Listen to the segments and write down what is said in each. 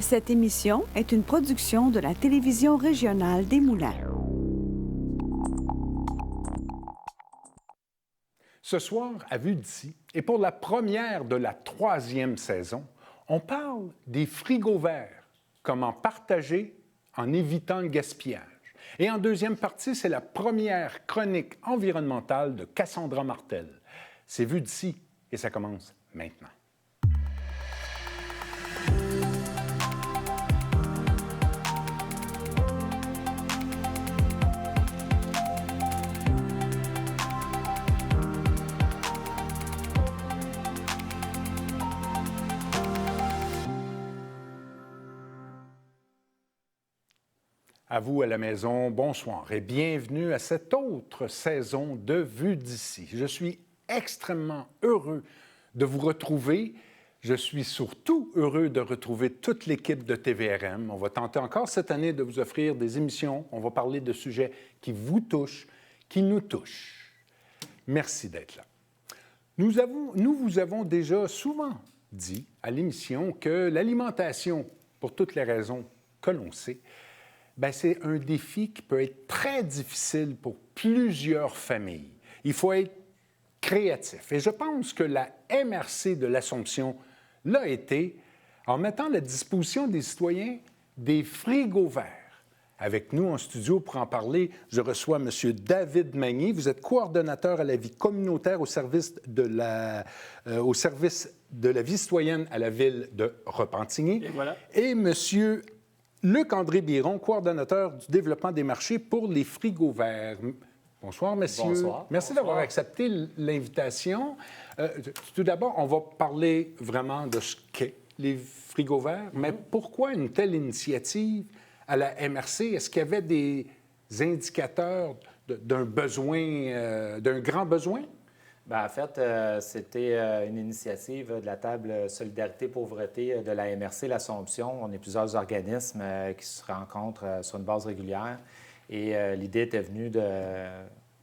Cette émission est une production de la télévision régionale des Moulins. Ce soir, à Vue d'ici, et pour la première de la 3e saison, on parle des frigos verts, comment partager en évitant le gaspillage. Et en deuxième partie, c'est la première chronique environnementale de Cassandra Martel. C'est Vue d'ici et ça commence maintenant. À vous à la maison, bonsoir et bienvenue à cette autre saison de Vue d'ici. Je suis extrêmement heureux de vous retrouver. Je suis surtout heureux de retrouver toute l'équipe de TVRM. On va tenter encore cette année de vous offrir des émissions. On va parler de sujets qui vous touchent, qui nous touchent. Merci d'être là. Nous vous avons déjà souvent dit à l'émission que l'alimentation, pour toutes les raisons que l'on sait, c'est un défi qui peut être très difficile pour plusieurs familles. Il faut être créatif. Et je pense que la MRC de l'Assomption l'a été en mettant à la disposition des citoyens des frigos verts. Avec nous en studio pour en parler, je reçois M. David Magny. Vous êtes coordonnateur à la vie communautaire au service de la vie citoyenne à la ville de Repentigny. Et voilà. Et M. Luc-André Biron, coordonnateur du développement des marchés pour les frigos verts. Bonsoir, messieurs. Bonsoir. Merci d'avoir accepté l'invitation. Tout d'abord, on va parler vraiment de ce qu'est les frigos verts, mais pourquoi une telle initiative à la MRC? Est-ce qu'il y avait des indicateurs d'un besoin, d'un grand besoin? En fait, c'était une initiative de la table Solidarité-Pauvreté de la MRC, l'Assomption. On est plusieurs organismes qui se rencontrent sur une base régulière. Et l'idée était venue de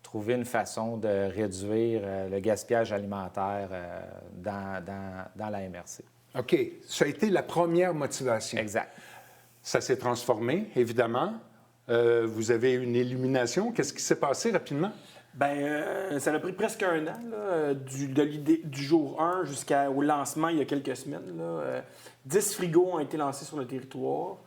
trouver une façon de réduire le gaspillage alimentaire dans la MRC. OK. Ça a été la première motivation. Exact. Ça s'est transformé, évidemment. Vous avez une illumination. Qu'est-ce qui s'est passé rapidement? Ça a pris presque un an, là, de l'idée du jour 1 jusqu'au lancement il y a quelques semaines. 10 frigos ont été lancés sur le territoire.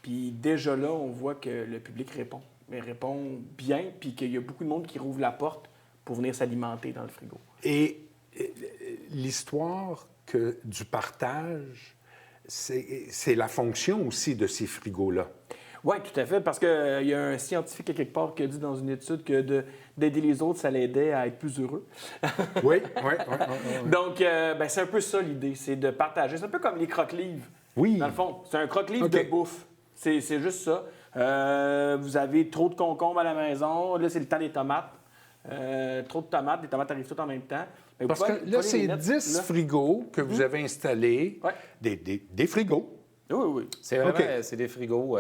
Puis déjà là, on voit que le public répond. Il répond bien, puis qu'il y a beaucoup de monde qui rouvre la porte pour venir s'alimenter dans le frigo. Et l'histoire du partage, c'est la fonction aussi de ces frigos-là. Oui, tout à fait, parce qu'il y a un scientifique à quelque part qui a dit dans une étude que d'aider les autres, ça l'aidait à être plus heureux. Oui. Donc, c'est un peu ça l'idée, c'est de partager. C'est un peu comme les croque-livres. Oui. Dans le fond, c'est un croque-livre de bouffe. C'est juste ça. Vous avez trop de concombres à la maison. Là, c'est le temps des tomates. Trop de tomates. Les tomates arrivent toutes en même temps. Mais parce que là, c'est 10 frigos que vous avez installés. Ouais. Des frigos. Oui. C'est vraiment c'est des frigos,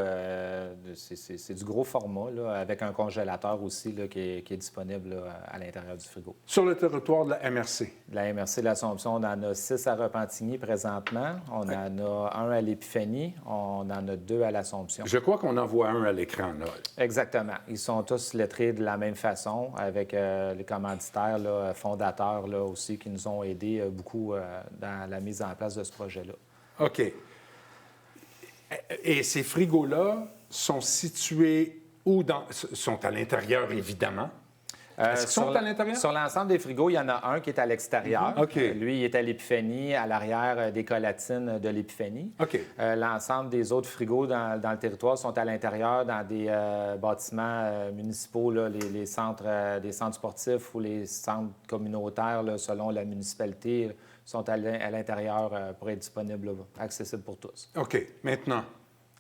c'est du gros format, là, avec un congélateur aussi là, qui est disponible là, à l'intérieur du frigo. Sur le territoire de la MRC? La MRC de l'Assomption, on en a 6 à Repentigny présentement. On en a un à l'Épiphanie. On en a 2 à l'Assomption. Je crois qu'on en voit un à l'écran, là. Exactement. Ils sont tous lettrés de la même façon, avec les commanditaires là, fondateurs là, aussi, qui nous ont aidés beaucoup dans la mise en place de ce projet-là. OK. Et ces frigos-là sont situés où? Sont à l'intérieur, évidemment. Est-ce qu'ils sont à l'intérieur? Sur l'ensemble des frigos, il y en a un qui est à l'extérieur. OK. Lui, il est à l'Épiphanie, à l'arrière des colatines de l'Épiphanie. OK. L'ensemble des autres frigos dans le territoire sont à l'intérieur dans des bâtiments municipaux, là, les centres, des centres sportifs ou les centres communautaires, là, selon la municipalité, sont à l'intérieur pour être disponibles, là, accessibles pour tous. OK. Maintenant,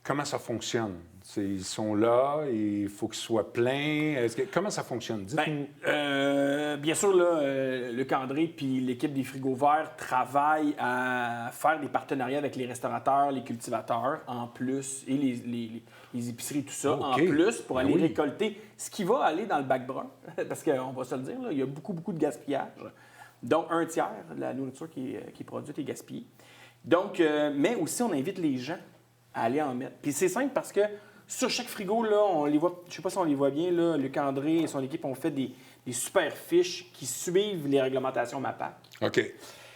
comment ça fonctionne? Ils sont là, il faut qu'ils soient pleins. Comment ça fonctionne? Dites-nous. Bien sûr, là, Luc-André puis l'équipe des frigos verts travaillent à faire des partenariats avec les restaurateurs, les cultivateurs, en plus, et les épiceries, tout ça, en plus, pour aller récolter ce qui va aller dans le bac brun. Parce qu'on va se le dire, là, il y a beaucoup de gaspillage. Donc, un tiers de la nourriture qui est produite est gaspillée. Donc, mais aussi, on invite les gens à aller en mettre. Puis c'est simple parce que sur chaque frigo, là, on les voit, je sais pas si on les voit bien, là, Luc André et son équipe ont fait des super fiches qui suivent les réglementations MAPAC. OK.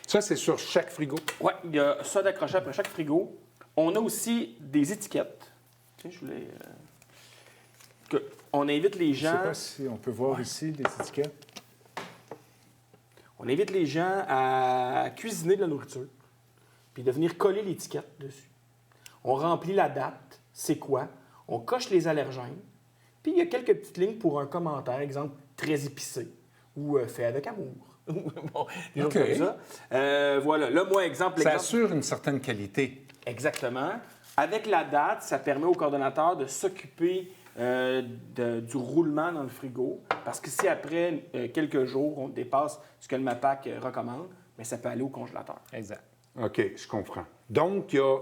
Ça, c'est sur chaque frigo? Oui, il y a ça d'accroché après chaque frigo. On a aussi des étiquettes. Tiens, je voulais... on invite les Je ne gens... sais pas si on peut voir ici les étiquettes. On invite les gens à cuisiner de la nourriture, puis de venir coller l'étiquette dessus. On remplit la date, c'est quoi, on coche les allergènes, puis il y a quelques petites lignes pour un commentaire, exemple, très épicé ou fait avec amour. Bon, des choses comme ça. Voilà. Là, moi, exemple... Ça assure une certaine qualité. Exactement. Avec la date, ça permet au coordonnateur de s'occuper du roulement dans le frigo. Parce que si après quelques jours, on dépasse ce que le MAPAC recommande, bien, ça peut aller au congélateur. Exact. OK, je comprends. Donc, il y a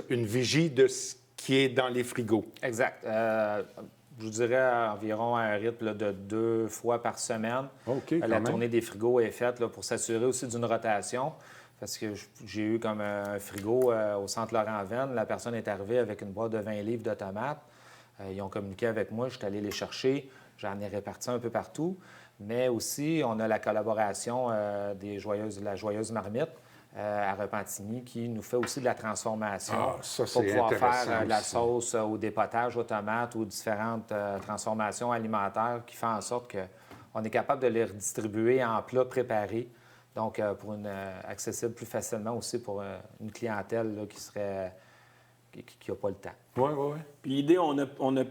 une vigie de ce qui est dans les frigos. Exact. Je vous dirais environ à un rythme là, de 2 fois par semaine. OK, La quand même. tournée des frigos est faite là, pour s'assurer aussi d'une rotation. Parce que j'ai eu comme un frigo au centre Laurent-Venn. La personne est arrivée avec une boîte de 20 livres de tomates. Ils ont communiqué avec moi, je suis allé les chercher. J'en ai réparti un peu partout. Mais aussi, on a la collaboration de la Joyeuse Marmite à Repentigny qui nous fait aussi de la transformation Ça, pour c'est pouvoir faire intéressant de la aussi. sauce au dépotage aux tomates ou différentes transformations alimentaires qui font en sorte qu'on est capable de les redistribuer en plats préparés. Donc, pour accessible plus facilement aussi pour une clientèle là, qui n'a pas le temps. Oui, oui, oui. Puis l'idée, on a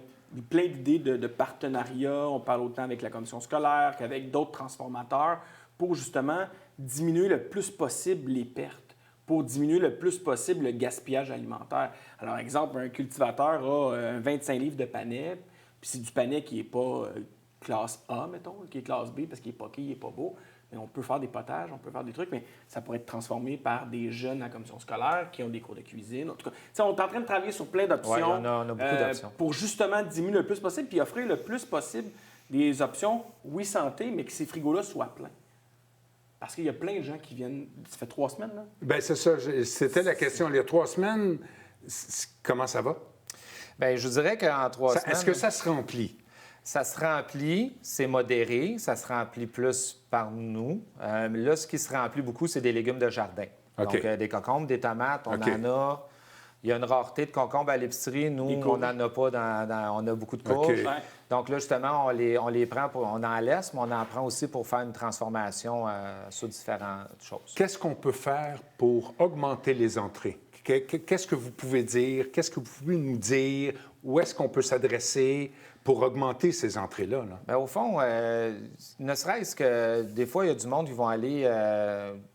plein d'idées de partenariats. On parle autant avec la commission scolaire qu'avec d'autres transformateurs pour justement diminuer le plus possible les pertes, pour diminuer le plus possible le gaspillage alimentaire. Alors, exemple, un cultivateur a 25 livres de panais, puis c'est du panais qui n'est pas classe A, mettons, qui est classe B parce qu'il n'est pas quai, il n'est pas beau. Mais on peut faire des potages, on peut faire des trucs, mais ça pourrait être transformé par des jeunes à la commission scolaire qui ont des cours de cuisine. En tout cas, on est en train de travailler sur plein d'options. Oui, on a beaucoup d'options. Pour justement diminuer le plus possible puis offrir le plus possible des options, oui, santé, mais que ces frigos-là soient pleins. Parce qu'il y a plein de gens qui viennent... Ça fait 3 semaines, là? Bien, c'est ça. C'était la question. Il y a 3 semaines, comment ça va? Bien, je vous dirais qu'en 3 semaines... Est-ce que ça se remplit? Ça se remplit, c'est modéré, ça se remplit plus par nous. Là, ce qui se remplit beaucoup, c'est des légumes de jardin. OK. Donc, des concombres, des tomates, on OK. en a. Il y a une rareté de concombres à l'épicerie. Nous, on n'en a pas on a beaucoup de courges. OK. Ouais. Donc là, justement, on les prend, on en laisse, mais on en prend aussi pour faire une transformation sur différentes choses. Qu'est-ce qu'on peut faire pour augmenter les entrées? Qu'est-ce que vous pouvez dire? Qu'est-ce que vous pouvez nous dire? Où est-ce qu'on peut s'adresser pour augmenter ces entrées-là? Là? Bien, au fond, ne serait-ce que des fois, il y a du monde qui vont aller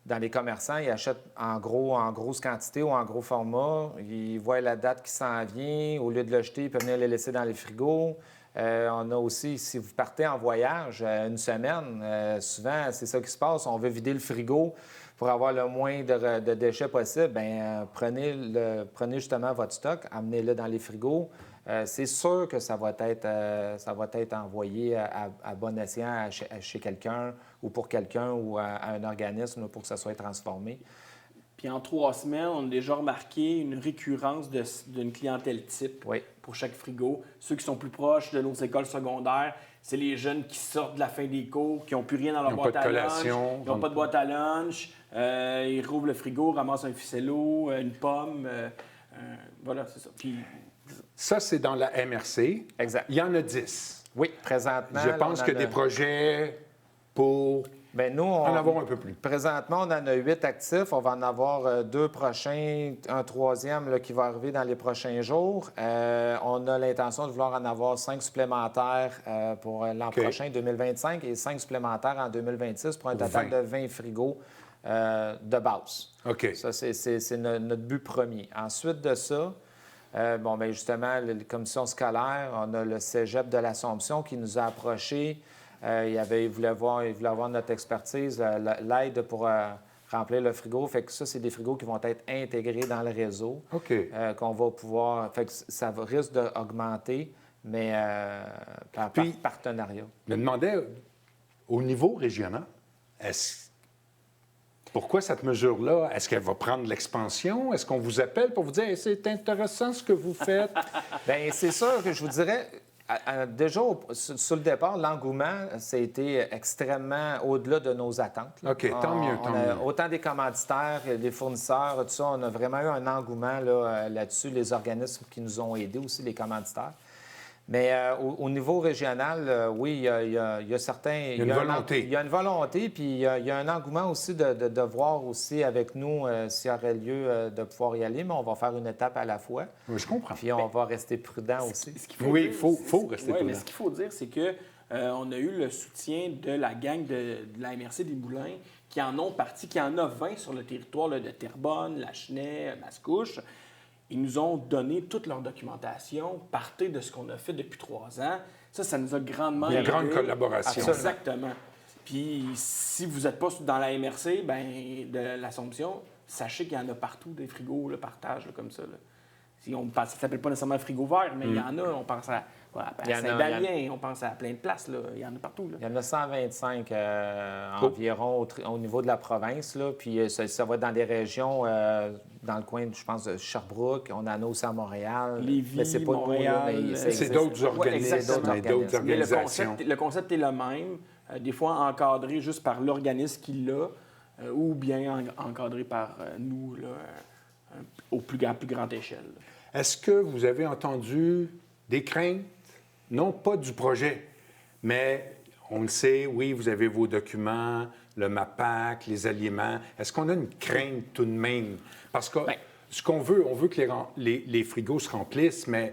dans les commerçants, ils achètent en grosse quantité ou en gros format. Ils voient la date qui s'en vient. Au lieu de le jeter, ils peuvent venir le laisser dans les frigos. On a aussi, si vous partez en voyage une semaine, souvent, c'est ça qui se passe. On veut vider le frigo pour avoir le moins de déchets possible. Bien, prenez justement votre stock, amenez-le dans les frigos. C'est sûr que ça va être envoyé à bon escient chez quelqu'un ou pour quelqu'un ou à un organisme pour que ça soit transformé. Puis en 3 semaines, on a déjà remarqué une récurrence d'une clientèle type Oui. pour chaque frigo. Ceux qui sont plus proches de nos écoles secondaires, c'est les jeunes qui sortent de la fin des cours, qui n'ont plus rien dans leur Ils n'ont boîte pas de à lunch. collation. Ils n'ont pas de boîte à lunch. Ils rouvrent le frigo, ramassent un ficello, une pomme. Voilà, c'est ça. Puis, Ça, c'est dans la MRC. Exact. Il y en a 10. Oui, présentement. Je là, pense on que en a- des projets pour Bien, nous, en avoir un peu plus. Présentement, on en a 8 actifs. On va en avoir 2 prochains, un 3e là, qui va arriver dans les prochains jours. On a l'intention de vouloir en avoir 5 supplémentaires pour l'an OK. prochain, 2025, et 5 supplémentaires en 2026 pour un Pour total 20. de 20 frigos de base. OK. Ça, c'est notre but premier. Ensuite de ça, bien justement, la commission scolaire, on a le cégep de l'Assomption qui nous a approchés. Il voulait avoir notre expertise, l'aide pour remplir le frigo. Fait que ça, c'est des frigos qui vont être intégrés dans le réseau. OK. Qu'on va pouvoir... Fait que ça risque d'augmenter, mais par Puis- partenariat. Je me demandais, au niveau régional, est-ce Pourquoi cette mesure-là? Est-ce qu'elle va prendre l'expansion? Est-ce qu'on vous appelle pour vous dire hey, c'est intéressant ce que vous faites? Bien, c'est sûr que je vous dirais, déjà, sur le départ, l'engouement, ça a été extrêmement au-delà de nos attentes. Là. OK, tant mieux, tant mieux. Autant des commanditaires, des fournisseurs, tout ça, on a vraiment eu un engouement là-dessus, les organismes qui nous ont aidés aussi, les commanditaires. Mais au niveau régional, oui, il y a certains... Il y a une volonté. Il y a une volonté, puis il y a un engouement aussi de voir aussi avec nous s'il y aurait lieu de pouvoir y aller, mais on va faire une étape à la fois. Oui, je comprends. Puis on va rester prudent aussi. Oui, il faut rester Oui, prudent. mais ce qu'il faut dire, c'est que on a eu le soutien de la gang de la MRC des Moulins qui en ont parti, qui en a 20 sur le territoire là, de Terrebonne, Lachenay, Mascouche. Ils nous ont donné toute leur documentation, partez de ce qu'on a fait depuis 3 ans. Ça nous a grandement Une aidé. grande collaboration. Absolument. Exactement. Puis si vous n'êtes pas dans la MRC de l'Assomption, sachez qu'il y en a partout des frigos, le partage là, comme ça. Là. Si on pense, ça ne s'appelle pas nécessairement frigo vert, mais il y en a. On pense à Saint-Damien, on pense à plein de places. Là. Il y en a partout. Là. Il y en a 125 environ au niveau de la province. Là. Puis ça va être dans des régions, dans le coin, je pense, de Sherbrooke. On en a aussi à Montréal. Lévis, mais c'est pas Montréal. Nous, là, mais ça C'est existe. d'autres Ouais, organismes, exactement. mais d'autres Mais organisations. le concept est le même. Des fois encadré juste par l'organisme qui l'a, ou bien encadré par nous là, à plus grande échelle. Là. Est-ce que vous avez entendu des craintes? Non pas du projet, mais on le sait, oui, vous avez vos documents, le MAPAC, les aliments. Est-ce qu'on a une crainte tout de même? Parce que ce qu'on veut, on veut que les frigos se remplissent, mais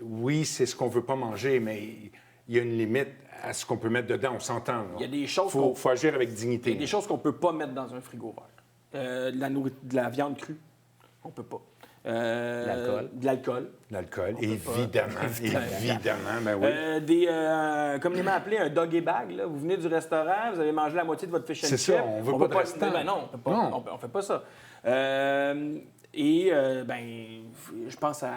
oui, c'est ce qu'on ne veut pas manger, mais il y a une limite à ce qu'on peut mettre dedans, on s'entend. Là. Il y a des choses faut agir avec dignité. Il y a des choses qu'on ne peut pas mettre dans un frigo vert. De la viande crue, on ne peut pas. L'alcool. De l'alcool. L'alcool, évidemment, ben oui. Communément appelé un doggy bag. Là. Vous venez du restaurant, vous avez mangé la moitié de votre fish and C'est chip. ça, on veut pas de restant. Ben non, on peut pas. Non. On fait pas ça. Je pense à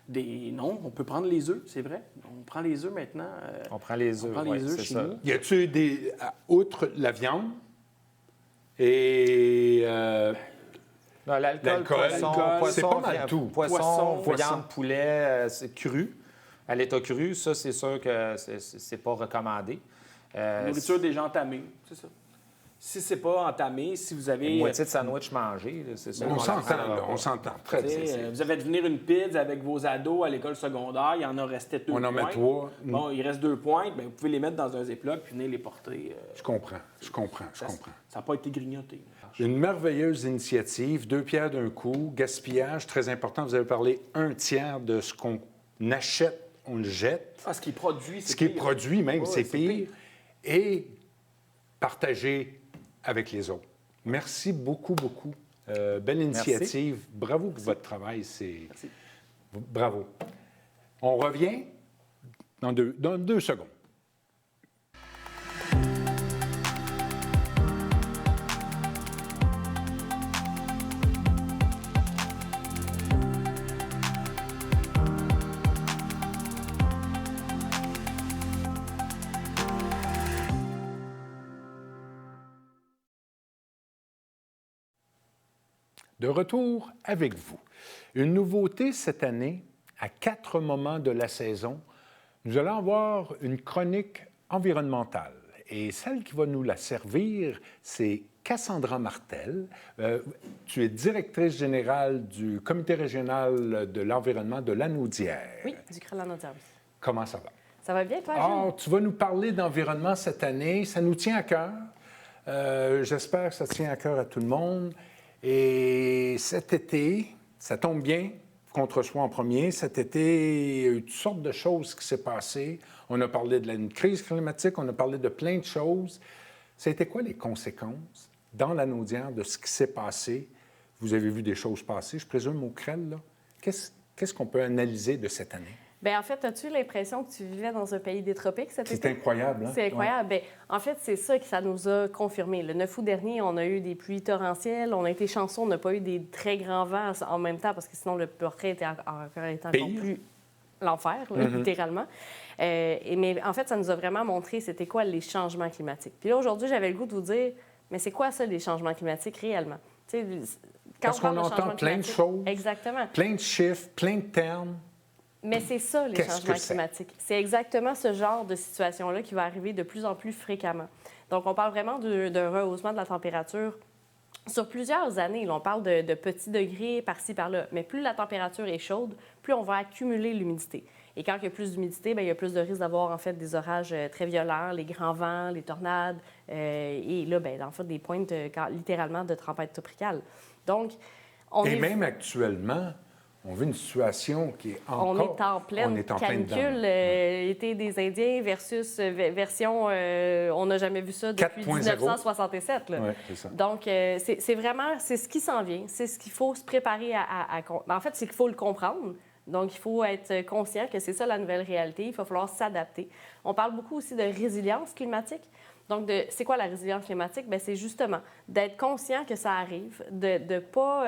des... Non, on peut prendre les œufs, c'est vrai. On prend les œufs maintenant. On prend les œufs, œufs c'est chez ça. nous. Y a-tu des... Outre la viande et... Non, l'alcool, c'est pas mal tout. Poisson, Poisson. viande, poulet, c'est cru. À l'état cru, ça, c'est sûr que c'est pas recommandé. Nourriture déjà entamée, c'est ça. Si c'est pas entamé, si vous avez... Une moitié de sandwich mangé, là, c'est ça. On s'entend, là, on s'entend. Très bien. Vous avez fait venir une pizza avec vos ados à l'école secondaire, il y en a resté 2 points. On en met 3. Bon, il reste 2 points, bien, vous pouvez les mettre dans un Ziploc puis venir les porter. Je comprends. Ça n'a pas été grignoté. Une merveilleuse initiative, 2 pierres d'un coup, gaspillage, très important. Vous avez parlé 1/3 de ce qu'on achète, on le jette. Ah, ce qui est produit, c'est Ce qui est pire. produit même, Ouais, c'est c'est pire. Et partager avec les autres. Merci beaucoup, beaucoup. Belle initiative. Merci. Bravo pour votre travail. Merci. Bravo. On revient dans 2 secondes. De retour avec vous. Une nouveauté cette année, à 4 moments de la saison, nous allons avoir une chronique environnementale. Et celle qui va nous la servir, c'est Cassandra Martel. Tu es directrice générale du Comité régional de l'environnement de Lanaudière. Oui, du Cran-Lanaudière. Comment ça va? Ça va bien, toi, Ah, Gilles? tu vas nous parler d'environnement cette année. Ça nous tient à cœur. J'espère que ça tient à cœur à tout le monde. Et cet été, ça tombe bien, contre soi en premier. Cet été, il y a eu toutes sortes de choses qui s'est passées. On a parlé de la crise climatique, on a parlé de plein de choses. Ça a été quoi les conséquences dans la Lanaudière de ce qui s'est passé? Vous avez vu des choses passer, je présume, au CREL, là. Qu'est-ce qu'on peut analyser de cette année? Bien, en fait, as-tu l'impression que tu vivais dans un pays des tropiques cet été? C'est incroyable, hein? C'est incroyable. Bien, en fait, c'est ça que ça nous a confirmé. Le 9 août dernier, on a eu des pluies torrentielles. On a été chanceux, on n'a pas eu des très grands vents en même temps parce que sinon, le portrait était encore Pire. plus l'enfer, là, littéralement. Mais en fait, ça nous a vraiment montré c'était quoi les changements climatiques. Puis là, aujourd'hui, j'avais le goût de vous dire, mais c'est quoi ça, les changements climatiques réellement? Tu sais, Parce qu'on entend plein de choses, exactement. plein de chiffres, plein de termes. Mais c'est ça, les changements climatiques. C'est exactement ce genre de situation-là qui va arriver de plus en plus fréquemment. Donc, on parle vraiment d'un rehaussement de la température sur plusieurs années. Là, on parle de petits degrés par-ci, par-là. Mais plus la température est chaude, plus on va accumuler l'humidité. Et quand il y a plus d'humidité, bien, il y a plus de risque d'avoir en fait des orages très violents, les grands vents, les tornades, et là, bien, en fait, des pointes littéralement de tempête tropicale. Donc, même actuellement, on vit une situation qui est encore... On est en pleine canicule, été des Indiens versus version... on n'a jamais vu ça depuis 1967. Là. Ouais, c'est ça. Donc, c'est vraiment... C'est ce qui s'en vient. C'est ce qu'il faut se préparer à... En fait, c'est qu'il faut le comprendre. Donc, il faut être conscient que c'est ça la nouvelle réalité. Il va falloir s'adapter. On parle beaucoup aussi de résilience climatique. Donc, c'est quoi la résilience climatique? Bien, c'est justement d'être conscient que ça arrive, de pas...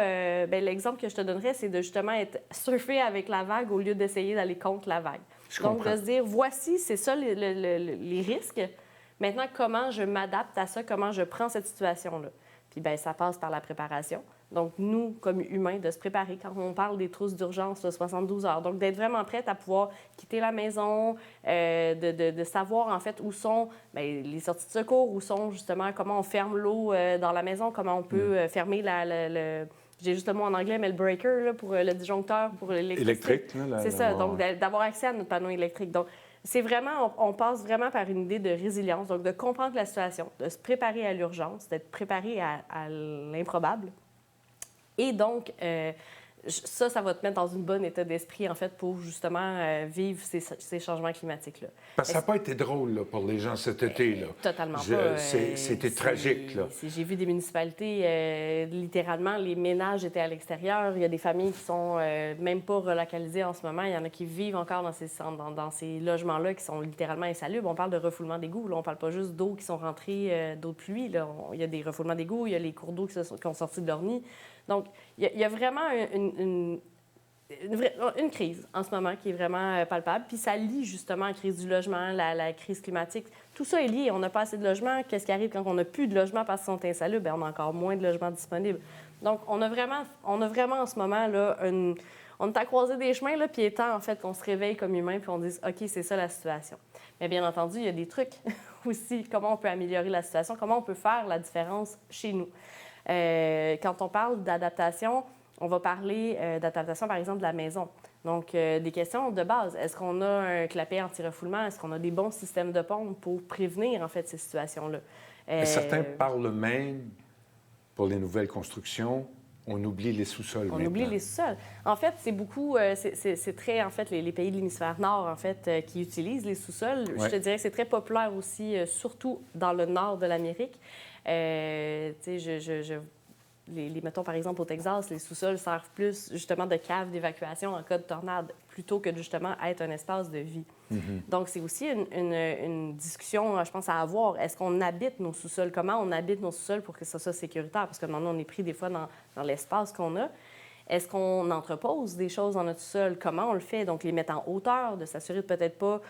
bien, l'exemple que je te donnerais, c'est de justement être surfer avec la vague au lieu d'essayer d'aller contre la vague. Donc, de se dire, voici, c'est ça les risques. Maintenant, comment je m'adapte à ça? Comment je prends cette situation-là? Puis, bien, ça passe par la préparation. Donc, nous, comme humains, de se préparer quand on parle des trousses d'urgence de 72 heures. Donc, d'être vraiment prête à pouvoir quitter la maison, de savoir, en fait, où sont bien, les sorties de secours, où sont, justement, comment on ferme l'eau dans la maison, comment on peut fermer j'ai juste le mot en anglais, mais le breaker, là, pour le disjoncteur, pour l'électricité. Électrique, là. C'est ça, donc d'avoir accès à notre panneau électrique. Donc, c'est vraiment, on passe vraiment par une idée de résilience, donc de comprendre la situation, de se préparer à l'urgence, d'être préparé à l'improbable. Et donc, ça va te mettre dans une bonne état d'esprit, en fait, pour justement vivre ces changements climatiques-là. Parce que ça n'a pas été drôle là, pour les gens cet été. Là. Totalement pas. C'était tragique. Là. J'ai vu des municipalités, littéralement, les ménages étaient à l'extérieur. Il y a des familles qui sont même pas relocalisées en ce moment. Il y en a qui vivent encore dans ces logements-là qui sont littéralement insalubres. On parle de refoulement d'égouts. Là. On ne parle pas juste d'eau qui sont rentrées, d'eau de pluie. Là. Il y a des refoulements d'égouts, il y a les cours d'eau qui ont sorti de leur nid. Donc, il y a vraiment une crise en ce moment qui est vraiment palpable. Puis ça lie justement la crise du logement, la crise climatique. Tout ça est lié. On n'a pas assez de logements. Qu'est-ce qui arrive quand on n'a plus de logements parce qu'ils sont insalubres? Bien, on a encore moins de logements disponibles. Donc, on a vraiment en ce moment là, on est à croiser des chemins, là, puis il est temps, en fait, qu'on se réveille comme humain puis on dise, OK, c'est ça la situation. Mais bien entendu, il y a des trucs aussi. Comment on peut améliorer la situation? Comment on peut faire la différence chez nous? Quand on parle d'adaptation, on va parler d'adaptation, par exemple, de la maison. Donc, des questions de base. Est-ce qu'on a un clapet anti-refoulement? Est-ce qu'on a des bons systèmes de pompe pour prévenir, en fait, ces situations-là? Certains parlent même, pour les nouvelles constructions, on oublie les sous-sols. On oublie les sous-sols. En fait, c'est beaucoup, c'est très, en fait, les pays de l'hémisphère nord, en fait, qui utilisent les sous-sols. Ouais. Je te dirais que c'est très populaire aussi, surtout dans le nord de l'Amérique. Tu sais, mettons, par exemple, au Texas, les sous-sols servent plus, justement, de cave d'évacuation en cas de tornade, plutôt que, justement, être un espace de vie. Mm-hmm. Donc, c'est aussi une discussion, je pense, à avoir. Est-ce qu'on habite nos sous-sols? Comment on habite nos sous-sols pour que ça soit sécuritaire? Parce que maintenant, on est pris, des fois, dans l'espace qu'on a. Est-ce qu'on entrepose des choses dans notre sous-sol? Comment on le fait? Donc, les mettre en hauteur, de s'assurer de peut-être pas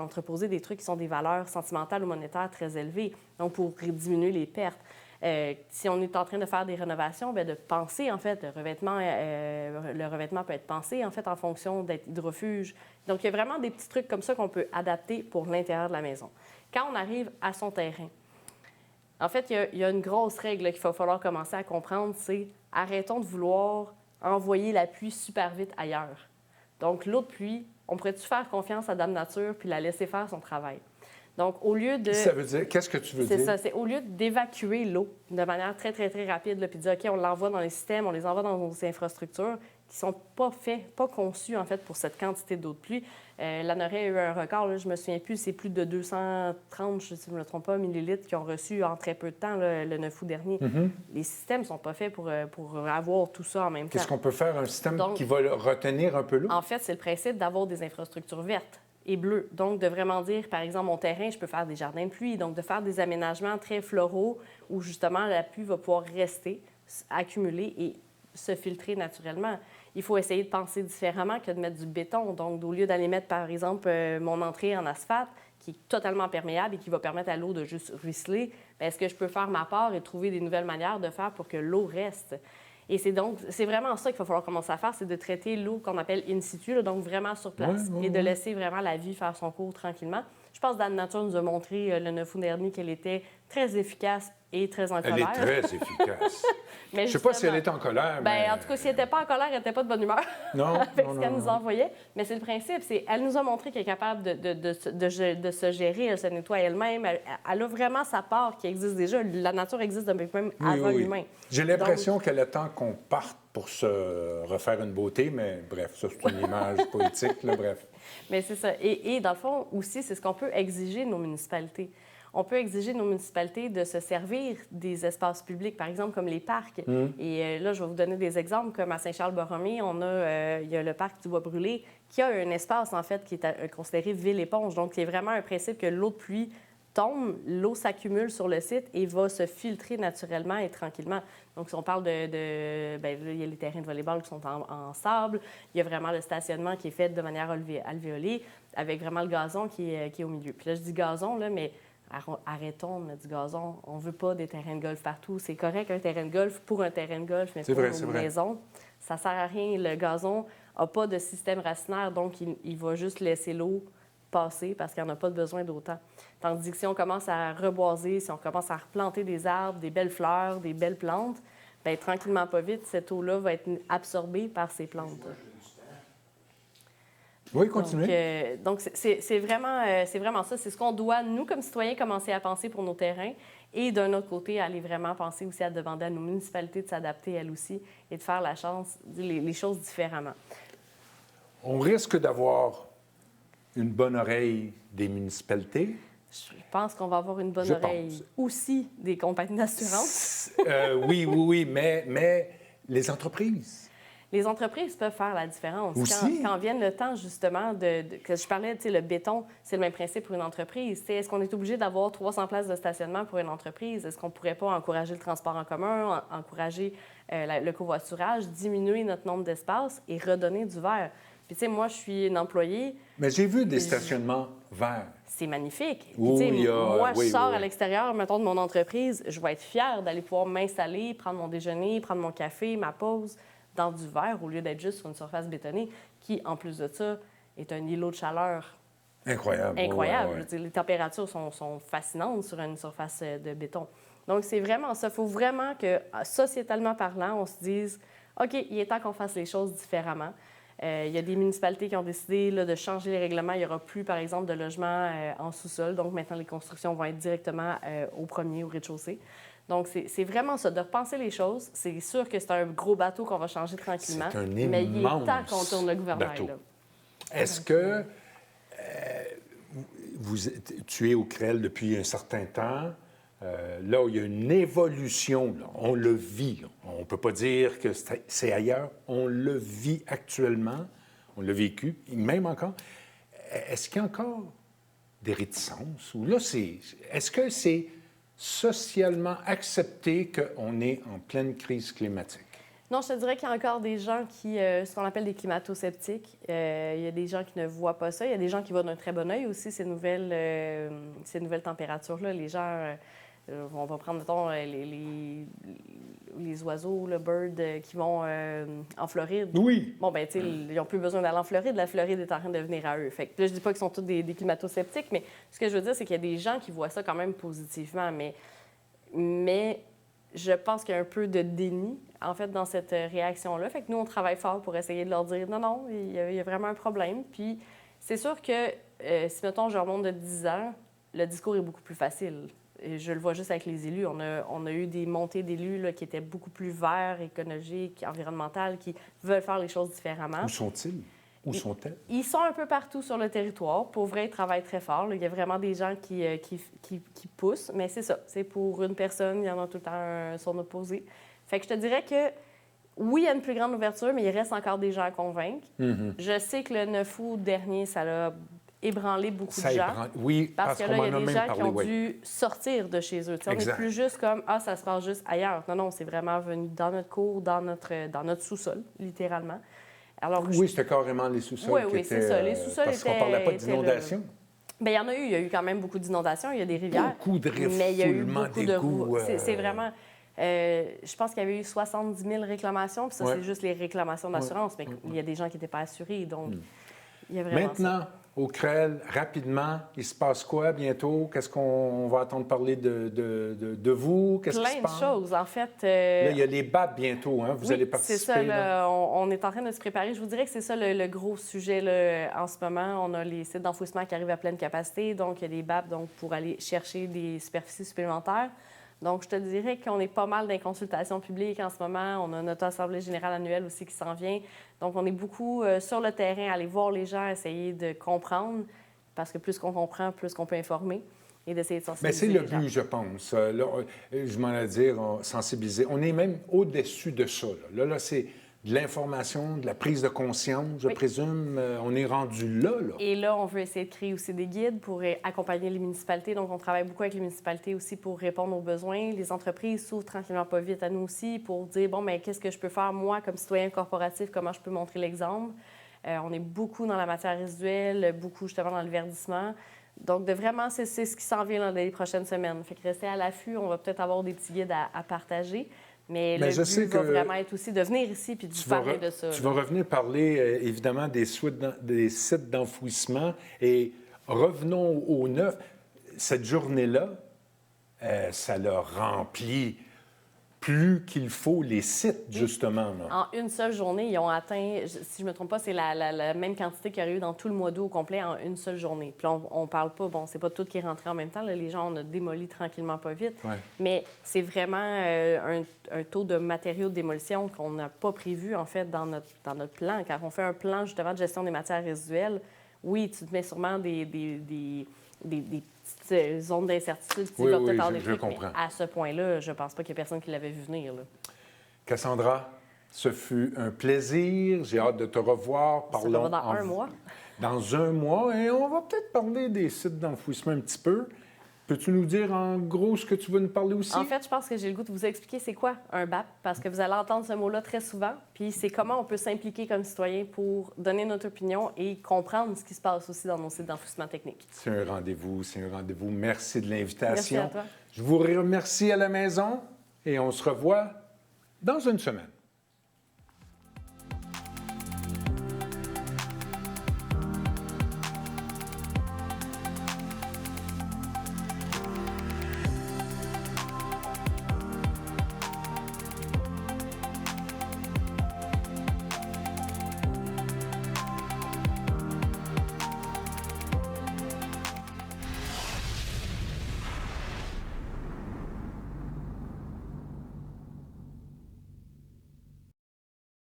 entreposer des trucs qui sont des valeurs sentimentales ou monétaires très élevées, donc pour diminuer les pertes. Si on est en train de faire des rénovations, bien, de penser, en fait, le revêtement peut être pensé, en fait, en fonction d'être hydrofuge. Donc, il y a vraiment des petits trucs comme ça qu'on peut adapter pour l'intérieur de la maison. Quand on arrive à son terrain, en fait, il y a une grosse règle qu'il va falloir commencer à comprendre, c'est arrêtons de vouloir envoyer la pluie super vite ailleurs. Donc, l'eau de pluie, on pourrait-tu faire confiance à Dame Nature puis la laisser faire son travail? Donc, au lieu de... Ça veut dire... Qu'est-ce que tu veux dire? C'est ça. C'est au lieu d'évacuer l'eau de manière très, très, très rapide, là, puis de dire, OK, on l'envoie dans les systèmes, on les envoie dans nos infrastructures qui ne sont pas faits, pas conçus, en fait, pour cette quantité d'eau de pluie. L'ANORA a eu un record, là, je ne me souviens plus, c'est plus de 230, si je ne me trompe pas, millilitres qui ont reçu en très peu de temps, là, le 9 août dernier. Mm-hmm. Les systèmes ne sont pas faits pour avoir tout ça en même temps. Qu'est-ce qu'on peut faire? Un système qui va retenir un peu l'eau? En fait, c'est le principe d'avoir des infrastructures vertes et bleues. Donc, de vraiment dire, par exemple, mon terrain, je peux faire des jardins de pluie. Donc, de faire des aménagements très floraux où, justement, la pluie va pouvoir rester, accumuler et se filtrer naturellement. Il faut essayer de penser différemment que de mettre du béton. Donc, au lieu d'aller mettre, par exemple, mon entrée en asphalte, qui est totalement perméable et qui va permettre à l'eau de juste ruisseler, bien, est-ce que je peux faire ma part et trouver des nouvelles manières de faire pour que l'eau reste? Et c'est vraiment ça qu'il va falloir commencer à faire, c'est de traiter l'eau qu'on appelle in situ, là, donc vraiment sur place, et de laisser vraiment la vie faire son cours tranquillement. Je pense que Dame Nature nous a montré le 9 août dernier qu'elle était très efficace et très en colère. Elle est très efficace. Mais je ne sais pas si elle est en colère, bien, mais... en tout cas, si elle n'était pas en colère, elle n'était pas de bonne humeur avec ce qu'elle nous envoyait. Mais c'est le principe. Elle nous a montré qu'elle est capable de se gérer, elle se nettoie elle-même. Elle a vraiment sa part qui existe déjà. La nature existe depuis même avant l'humain. J'ai l'impression qu'elle attend qu'on parte pour se refaire une beauté, mais bref, ça, c'est une image poétique, là, bref. Mais c'est ça. Et dans le fond, aussi, c'est ce qu'on peut exiger de nos municipalités. On peut exiger de nos municipalités de se servir des espaces publics, par exemple, comme les parcs. Et là, je vais vous donner des exemples. Comme à Saint-Charles-Borromée, il y a le parc du Bois-Brûlé qui a un espace, en fait, qui est considéré ville-éponge. Donc, c'est vraiment un principe que l'eau de pluie tombe, l'eau s'accumule sur le site et va se filtrer naturellement et tranquillement. Donc, si on parle bien, là, il y a les terrains de volley-ball qui sont en sable. Il y a vraiment le stationnement qui est fait de manière alvéolée, avec vraiment le gazon qui est au milieu. Puis là, je dis gazon, là, mais arrêtons de mettre du gazon. On ne veut pas des terrains de golf partout. C'est correct un terrain de golf pour un terrain de golf, mais pour une maison, ça ne sert à rien. Le gazon n'a pas de système racinaire, donc il va juste laisser l'eau passer parce qu'il n'y en a pas besoin d'autant. Tandis que si on commence à reboiser, si on commence à replanter des arbres, des belles fleurs, des belles plantes, bien, tranquillement, pas vite, cette eau-là va être absorbée par ces plantes. Oui, continuez. Donc c'est vraiment ça. C'est ce qu'on doit, nous, comme citoyens, commencer à penser pour nos terrains et, d'un autre côté, aller vraiment penser aussi à demander à nos municipalités de s'adapter, elles aussi, et de faire les choses différemment. On risque d'avoir une bonne oreille des municipalités. Je pense qu'on va avoir une bonne oreille aussi des compagnies d'assurance. Oui, mais les entreprises... Les entreprises peuvent faire la différence. Aussi. Quand vient le temps, justement, que je parlais, tu sais, le béton, c'est le même principe pour une entreprise. Est-ce qu'on est obligé d'avoir 300 places de stationnement pour une entreprise? Est-ce qu'on ne pourrait pas encourager le transport en commun, encourager le covoiturage, diminuer notre nombre d'espaces et redonner du verre? Puis, tu sais, moi, je suis une employée. Mais j'ai vu des stationnements verts. C'est magnifique. Oui, moi, je sors à l'extérieur, mettons, de mon entreprise, je vais être fière d'aller pouvoir m'installer, prendre mon déjeuner, prendre mon café, ma pause dans du verre au lieu d'être juste sur une surface bétonnée qui, en plus de ça, est un îlot de chaleur incroyable. Incroyable. Je veux dire, les températures sont fascinantes sur une surface de béton. Donc, c'est vraiment ça. Il faut vraiment que, sociétalement parlant, on se dise « OK, il est temps qu'on fasse les choses différemment ». Il y a des municipalités qui ont décidé là, de changer les règlements. Il n'y aura plus, par exemple, de logements en sous-sol. Donc, maintenant, les constructions vont être directement au premier, au rez-de-chaussée. Donc, c'est vraiment ça, de repenser les choses. C'est sûr que c'est un gros bateau qu'on va changer tranquillement. C'est un mais il est temps immense qu'on tourne le gouvernail. bateau. Là. Est-ce que tu es au CREL depuis un certain temps? Là où il y a une évolution, là, on le vit. Là. On ne peut pas dire que c'est ailleurs. On le vit actuellement. On l'a vécu, même encore. Est-ce qu'il y a encore des réticences? Ou là, est-ce que c'est socialement accepté qu'on est en pleine crise climatique? Non, je te dirais qu'il y a encore des gens qui, ce qu'on appelle des climato-sceptiques. Il y a des gens qui ne voient pas ça. Il y a des gens qui voient d'un très bon œil aussi ces nouvelles températures-là. Les gens, on va prendre, mettons, les oiseaux, le bird, qui vont en Floride. Oui. Bon, ben, tu sais, ils n'ont plus besoin d'aller en Floride. La Floride est en train de venir à eux. Fait que là, je dis pas qu'ils sont tous des climato-sceptiques, mais ce que je veux dire, c'est qu'il y a des gens qui voient ça quand même positivement. Mais je pense qu'il y a un peu de déni, en fait, dans cette réaction-là. Fait que nous, on travaille fort pour essayer de leur dire non, il y a vraiment un problème. Puis c'est sûr que si, mettons, je remonte de 10 ans, le discours est beaucoup plus facile. Et je le vois juste avec les élus. On a eu des montées d'élus là, qui étaient beaucoup plus verts, écologiques, environnementales, qui veulent faire les choses différemment. Où sont-ils? Où sont-elles? Ils sont un peu partout sur le territoire. Pour vrai, ils travaillent très fort. Là. Il y a vraiment des gens qui poussent, mais c'est ça. C'est pour une personne, il y en a tout le temps son opposé. Fait que je te dirais que oui, il y a une plus grande ouverture, mais il reste encore des gens à convaincre. Mm-hmm. Je sais que le 9 août dernier, ça a ébranlé beaucoup de Ça gens. Oui, Parce que qu'on là, il y m'en a des même gens parlé, qui ont oui. dû sortir de chez eux. Tu sais, on n'est Exact. plus juste comme « Ah, ça se passe juste ailleurs ». Non, non, c'est vraiment venu dans notre cour, dans notre sous-sol, littéralement. Alors, Oui, c'était carrément les sous-sols Oui, qui oui, étaient... c'est ça. Les sous-sols parce qu'on étaient- parlait pas étaient d'inondation. Bien, il y en a eu. Il y a eu quand même beaucoup d'inondations. Il y a des rivières. Beaucoup de Mais il y a eu refoulements beaucoup de d'égouts. C'est vraiment... je pense qu'il y avait eu 70 000 réclamations. Puis ça, Ouais. c'est juste les réclamations d'assurance. Mais il y a des gens qui n'étaient pas assurés. Donc, Hmm. il y a vraiment Maintenant, au CREL, rapidement, il se passe quoi bientôt? Qu'est-ce qu'on va entendre parler de vous? Qu'est-ce qui se plein de passe? choses. En fait... Là, il y a les BAP bientôt, hein? Vous Oui, allez participer. c'est ça. là. Là, on est en train de se préparer. Je vous dirais que c'est ça le gros sujet là, en ce moment. On a les sites d'enfouissement qui arrivent à pleine capacité. Donc, il y a des BAP donc, pour aller chercher des superficies supplémentaires. Donc, je te dirais qu'on est pas mal dans les consultations publiques en ce moment. On a notre assemblée générale annuelle aussi qui s'en vient. Donc, on est beaucoup sur le terrain, aller voir les gens, essayer de comprendre. Parce que plus qu'on comprend, plus qu'on peut informer. Et d'essayer de Mais sensibiliser c'est le les gens. but, je pense. Là, je m'en ai dire, sensibiliser. On est même au-dessus de ça. Là, c'est de l'information, de la prise de conscience, je Oui. présume. On est rendu là. Et là, on veut essayer de créer aussi des guides pour accompagner les municipalités. Donc, on travaille beaucoup avec les municipalités aussi pour répondre aux besoins. Les entreprises s'ouvrent tranquillement pas vite à nous aussi pour dire, bon, mais qu'est-ce que je peux faire, moi, comme citoyen corporatif, comment je peux montrer l'exemple. On est beaucoup dans la matière résiduelle, beaucoup justement dans le verdissement. Donc, c'est ce qui s'en vient dans les prochaines semaines. Fait que rester à l'affût, on va peut-être avoir des petits guides à partager. Mais le je sais but va que vraiment être aussi de venir ici puis de vous parler de ça. Tu là. vas revenir parler, évidemment, des sites d'enfouissement. Et revenons au neuf. Cette journée-là, ça l'a rempli plus qu'il faut les sites, justement. Là. En une seule journée, ils ont atteint, si je ne me trompe pas, c'est la même quantité qu'il y aurait eu dans tout le mois d'août au complet en une seule journée. Puis là, on parle pas, bon, c'est pas tout qui est rentré en même temps. Là, les gens, on a démoli tranquillement, pas vite. Ouais. Mais c'est vraiment un taux de matériaux de démolition qu'on n'a pas prévu, en fait, dans notre plan. Quand on fait un plan, justement, de gestion des matières résiduelles, oui, tu te mets sûrement des petites zones d'incertitude. Tu Oui, vas oui, peut-être avoir des je trucs, mais comprends. à ce point-là, je pense pas qu'il y ait personne qui l'avait vu venir. Là. Cassandra, ce fut un plaisir. J'ai hâte de te revoir. Ça Parlons va dans un mois. Dans un mois, et on va peut-être parler des sites d'enfouissement un petit peu. Peux-tu nous dire en gros ce que tu veux nous parler aussi? En fait, je pense que j'ai le goût de vous expliquer c'est quoi un BAP, parce que vous allez entendre ce mot-là très souvent, puis c'est comment on peut s'impliquer comme citoyen pour donner notre opinion et comprendre ce qui se passe aussi dans nos sites d'enfouissement technique. C'est un rendez-vous, c'est un rendez-vous. Merci de l'invitation. Merci à toi. Je vous remercie à la maison et on se revoit dans une semaine.